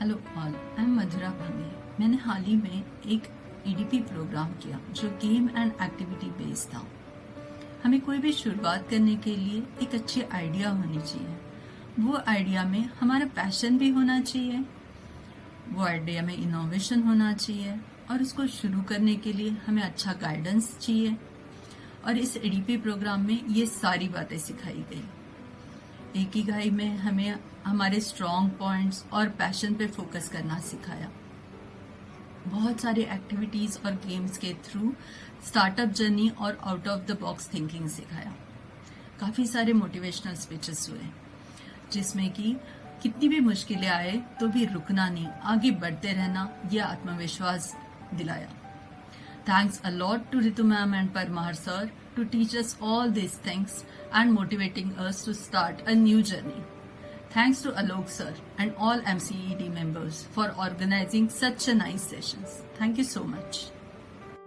Hello all, I am मधुरा भांगे। मैंने हाल ही में एक ईडीपी प्रोग्राम किया जो गेम एंड एक्टिविटी बेस्ड था। हमें कोई भी शुरुआत करने के लिए एक अच्छी आइडिया होनी चाहिए। वो आइडिया में हमारा पैशन भी होना चाहिए, वो आइडिया में इनोवेशन होना चाहिए और उसको शुरू करने के लिए हमें अच्छा गाइडेंस चाहिए। और इस ईडीपी प्रोग्राम में ये सारी बातें सिखाई गई। इकिगाई में हमें हमारे स्ट्रॉन्ग पॉइंट्स और पैशन पे फोकस करना सिखाया। बहुत सारी एक्टिविटीज और गेम्स के थ्रू स्टार्टअप जर्नी और out of the box thinking सिखाया। काफी सारे मोटिवेशनल स्पीचेस हुए जिसमें कि कितनी भी मुश्किलें आए तो भी रुकना नहीं, आगे बढ़ते रहना, यह आत्मविश्वास दिलाया। Thanks a lot to Ritu ma'am and Parmar sir to teach us all these things and motivating us to start a new journey. Thanks to Alok sir and all MCED members for organizing such a nice sessions. Thank you so much.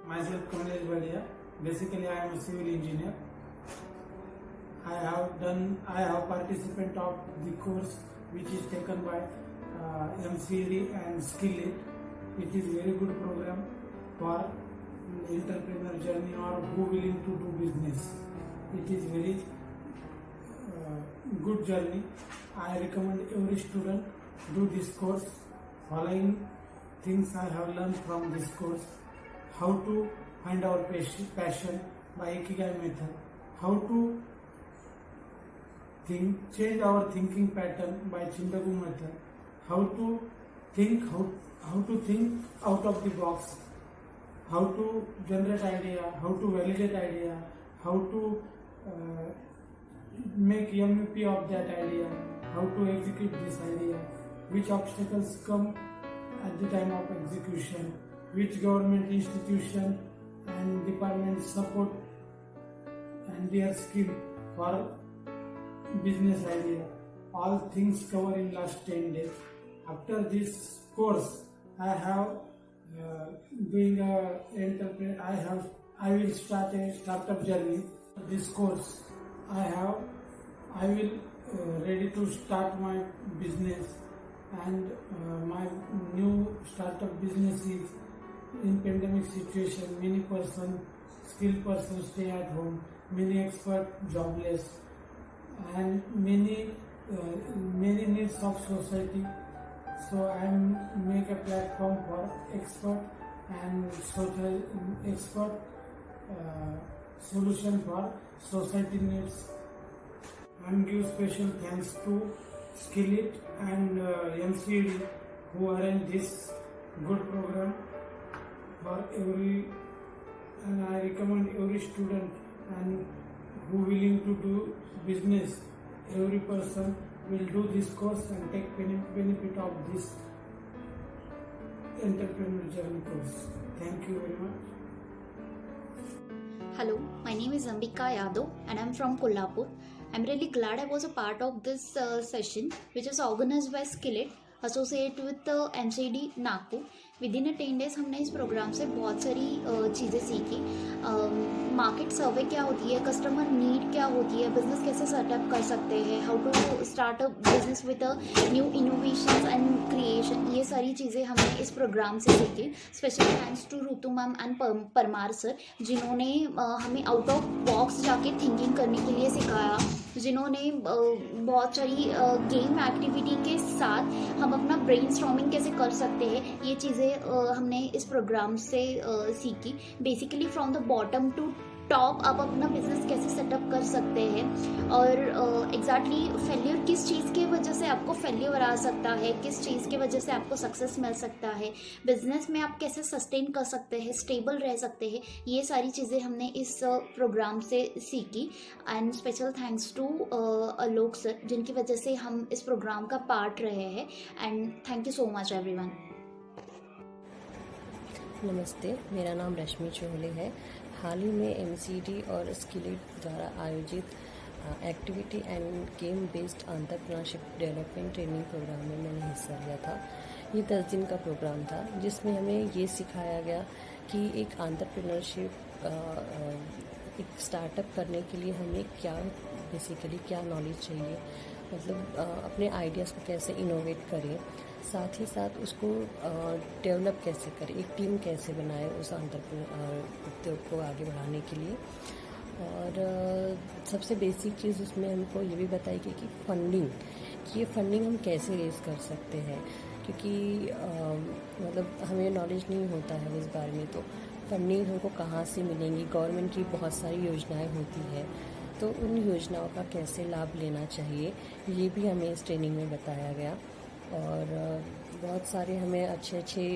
Myself Kamlesh Badia. Basically, I am a civil engineer. I have participated of the course which is taken by MCED and Skillit. It is very good program for entrepreneur journey or who willing to do business. It is very good journey. I recommend every student do this course. Following things I have learned from this course: how to find our passion by Ikigai method, how to change our thinking pattern by Chindagu method, how to think out of the box, how to generate idea, how to validate idea, how to make MVP of that idea, how to execute this idea, which obstacles come at the time of execution, which government institution and department support and their skill for business idea. All things covered in last 10 days. After this course, I have doing a entrepreneur. I will start a startup journey. This course, I will ready to start my business, and my new startup business is in pandemic situation. Many skilled person stay at home. Many expert jobless, and many needs of society. So I make a platform for expert and social solution for society needs. And give special thanks to Skillit and MCED who arrange this good program for every. And I recommend every student and who willing to do business. Every person will do this course and take benefit of this entrepreneur journey course. Thank you very much. Hello, my name is Ambika Yadav and I'm from Kolhapur. I'm really glad I was a part of this session which is organized by Skillit, associated with MCED Nagpur. Within 10 days हमने इस programme से बहुत सारी चीज़ें सीखी। Market सर्वे क्या होती है, कस्टमर नीड क्या होती है, बिजनेस कैसे सेटअप कर सकते हैं, how to start a business with a new innovation and creation, ये सारी चीज़ें हमने इस प्रोग्राम से सीखी। Special thanks to Ritu ma'am and Parmar sir जिन्होंने हमें आउट ऑफ बॉक्स जाके थिंकिंग करने के लिए सिखाया, जिन्होंने बहुत सारी गेम एक्टिविटी के साथ हम अपना ब्रेनस्टॉर्मिंग कैसे कर सकते हैं, ये चीज़ें हमने इस प्रोग्राम से सीखी। Basically from the bottom to top आप अपना बिजनेस कैसे सेटअप कर सकते हैं, और एग्जैक्टली फेल्योर किस चीज़ की वजह से आपको फेल्योर आ सकता है, किस चीज़ की वजह से आपको सक्सेस मिल सकता है, बिजनेस में आप कैसे सस्टेन कर सकते हैं, स्टेबल रह सकते हैं, ये सारी चीज़ें हमने इस प्रोग्राम से सीखी। And special thanks to Alok sir जिनकी वजह से हम इस प्रोग्राम का पार्ट रहे हैं। And thank you so much everyone. नमस्ते, मेरा नाम रश्मि चोहले है। हाल ही में MCED और स्किलिट द्वारा आयोजित activity and game based entrepreneurship development training programme में मैंने हिस्सा लिया था। ये 10 दिन का प्रोग्राम था जिसमें हमें ये सिखाया गया कि एक एंटरप्रेन्योरशिप एक स्टार्टअप करने के लिए हमें क्या बेसिकली क्या नॉलेज चाहिए, मतलब अपने आइडियाज़ को कैसे इनोवेट करें, साथ ही साथ उसको डेवलप कैसे करें, एक टीम कैसे बनाए उस उद्योग को आगे बढ़ाने के लिए। और सबसे बेसिक चीज़ उसमें हमको ये भी बताई गई कि फंडिंग, कि ये फंडिंग हम कैसे रेज कर सकते हैं, क्योंकि मतलब हमें नॉलेज नहीं होता है इस बारे में। तो फंडिंग हमको कहाँ से मिलेंगी, गवर्नमेंट की बहुत सारी योजनाएं होती है, तो उन योजनाओं का कैसे लाभ लेना चाहिए ये भी हमें इस ट्रेनिंग में बताया गया। और बहुत सारे हमें अच्छे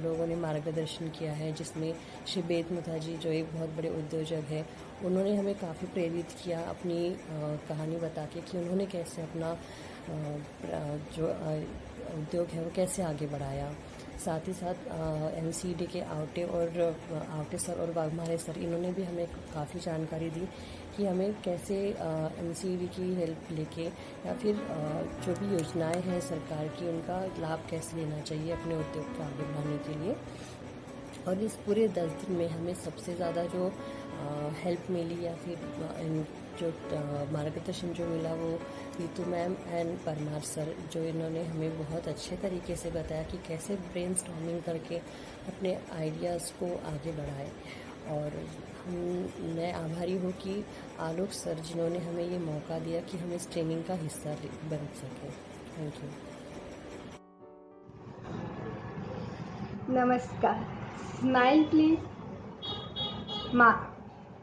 लोगों ने मार्गदर्शन किया है, जिसमें श्री बेद मुखर्जी जो एक बहुत बड़े उद्योजक है, उन्होंने हमें काफ़ी प्रेरित किया अपनी कहानी बता के कि उन्होंने कैसे अपना जो उद्योग है वो कैसे आगे बढ़ाया। साथ ही साथ एमसीडी के आवटे सर और वाघमारे सर, इन्होंने भी हमें काफ़ी जानकारी दी कि हमें कैसे एमसीडी की हेल्प लेके या फिर जो भी योजनाएं हैं सरकार की, उनका लाभ कैसे लेना चाहिए अपने उद्योग को आगे बढ़ाने के लिए। और इस पूरे 10 दिन में हमें सबसे ज़्यादा जो हेल्प मिली या फिर जो मार्गदर्शन जो मिला वो Ritu ma'am and Parmar sir, जो इन्होंने हमें बहुत अच्छे तरीके से बताया कि कैसे ब्रेनस्टॉर्मिंग करके अपने आइडियाज़ को आगे बढ़ाए। और मैं आभारी हूँ कि आलोक सर जिन्होंने हमें ये मौका दिया कि हम इस ट्रेनिंग का हिस्सा बन सकें। Thank you. नमस्कार, स्माइल प्लीज।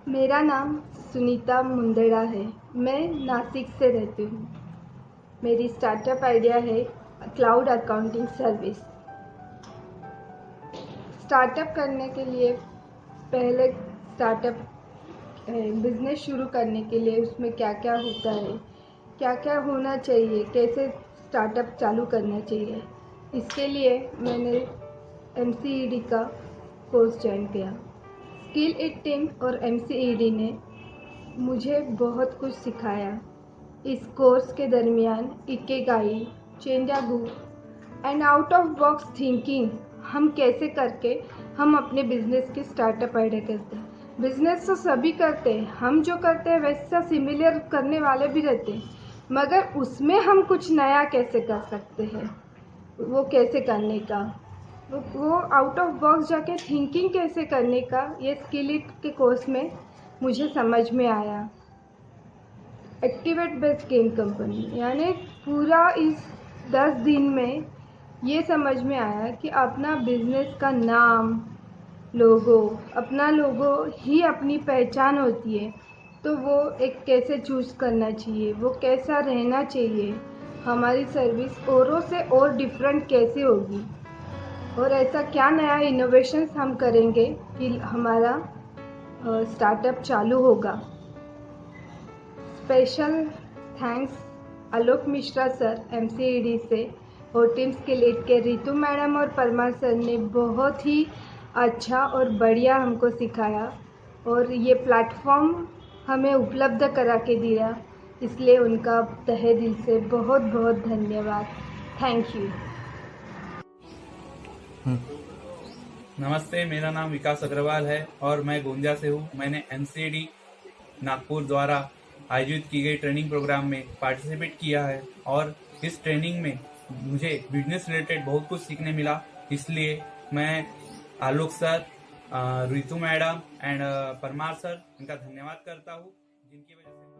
मेरा नाम सुनीता मुंदेड़ा है। मैं नासिक से रहती हूँ। मेरी स्टार्टअप आइडिया है क्लाउड अकाउंटिंग सर्विस। स्टार्टअप करने के लिए पहले स्टार्टअप बिजनेस शुरू करने के लिए उसमें क्या क्या होता है, क्या क्या होना चाहिए, कैसे स्टार्टअप चालू करना चाहिए, इसके लिए मैंने MCED का कोर्स ज्वाइन किया। स्किल इट टीम और MCED ने मुझे बहुत कुछ सिखाया। इस कोर्स के दरमियान इकिगाई, चेंजागू and out of box thinking हम कैसे करके हम अपने बिजनेस की स्टार्टअप आइडिया करते हैं। बिजनेस तो सभी करते हैं, हम जो करते हैं वैसा सिमिलर करने वाले भी रहते हैं, मगर उसमें हम कुछ नया कैसे कर सकते हैं, वो कैसे करने का, वो आउट ऑफ बॉक्स जाके थिंकिंग कैसे करने का, ये स्किल इट के कोर्स में मुझे समझ में आया। एक्टिवेट बेस्ड गेम कंपनी, यानी पूरा इस 10 दिन में ये समझ में आया कि अपना बिजनेस का नाम, लोगो, अपना लोगो ही अपनी पहचान होती है, तो वो एक कैसे चूज़ करना चाहिए, वो कैसा रहना चाहिए, हमारी सर्विस औरों से और डिफरेंट कैसे होगी, और ऐसा क्या नया इनोवेशंस हम करेंगे कि हमारा स्टार्टअप चालू होगा। स्पेशल थैंक्स आलोक मिश्रा सर MCED से और टीम स्किल इट के रीतू मैडम और परमार सर ने बहुत ही अच्छा और बढ़िया हमको सिखाया, और ये प्लेटफॉर्म हमें उपलब्ध करा के दिया, इसलिए उनका तहे दिल से बहुत बहुत धन्यवाद। Thank you. नमस्ते, मेरा नाम विकास अग्रवाल है और मैं गोंदिया से हूँ। मैंने MCED नागपुर द्वारा आयोजित की गई ट्रेनिंग प्रोग्राम में पार्टिसिपेट किया है, और इस ट्रेनिंग में मुझे बिजनेस रिलेटेड बहुत कुछ सीखने मिला। इसलिए मैं Alok sir, Ritu madam and Parmar sir, इनका धन्यवाद करता हूँ, जिनकी वजह से